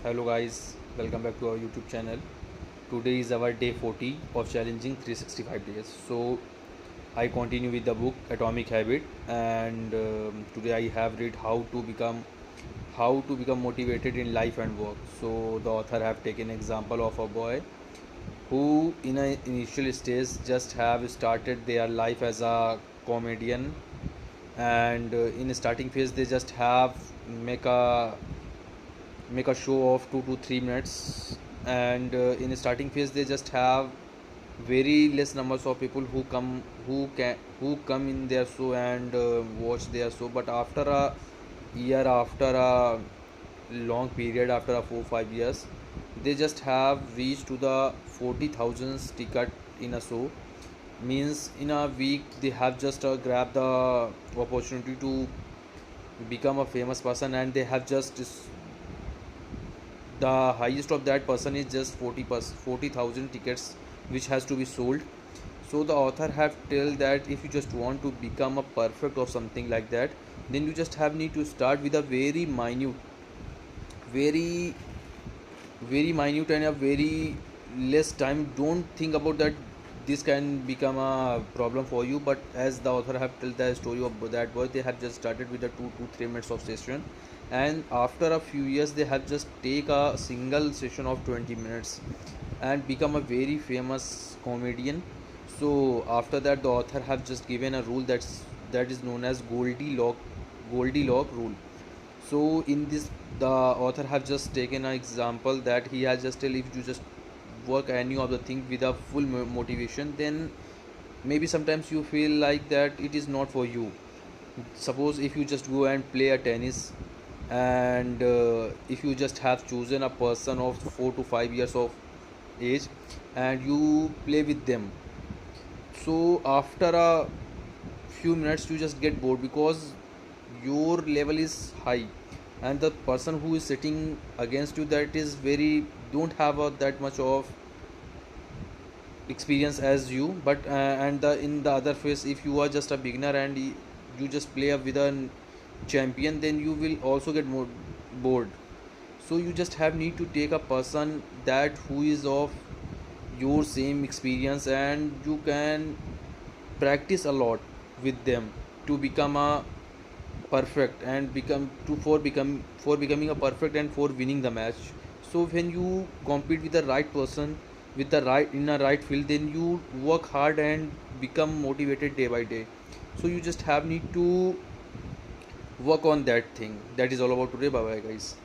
Hello guys, welcome back to our YouTube channel. Today is our day 40 of challenging 365 days. So I continue with the book Atomic Habit, and today I have read how to become motivated in life and work. So the author have taken example of a boy who in an initial stage just have started their life as a comedian, and in the starting phase they just have make a make a show of 2 to 3 minutes, and in the starting phase they just have very less numbers of people who come in their show and watch their show. But after a year, after a long period, after a 4 5 years, they just have reached to the 40,000 ticket in a show. Means in a week they have just grabbed the opportunity to become a famous person, and they have just the highest of that person is just 40,000 tickets which has to be sold. So the author have tell that if you just want to become a perfect or something like that, then you just have need to start with a very very minute and a very less time. Don't think about that this can become a problem for you. But as the author have told the story of that boy, they have just started with the 2 to 3 minutes of session, and after a few years they have just take a single session of 20 minutes and become a very famous comedian. So after that the author have just given a rule that is known as Goldilocks rule. So in this the author have just taken an example that he has just tell, if you just work any of the thing with a full motivation, then maybe sometimes you feel like that it is not for you. Suppose if you just go and play a tennis, and if you just have chosen a person of 4 to 5 years of age and you play with them, so after a few minutes you just get bored because your level is high, and the person who is sitting against you, that is very don't have that much of experience as you. But and the in the other phase, if you are just a beginner and you just play up with a champion, then you will also get more bored. So you just have need to take a person that who is of your same experience, and you can practice a lot with them to become a perfect and become to for becoming a perfect and for winning the match. So when you compete with the right person with the right in a right field, then you work hard and become motivated day by day. So you just have need to work on that thing. That is all about today. Bye bye guys.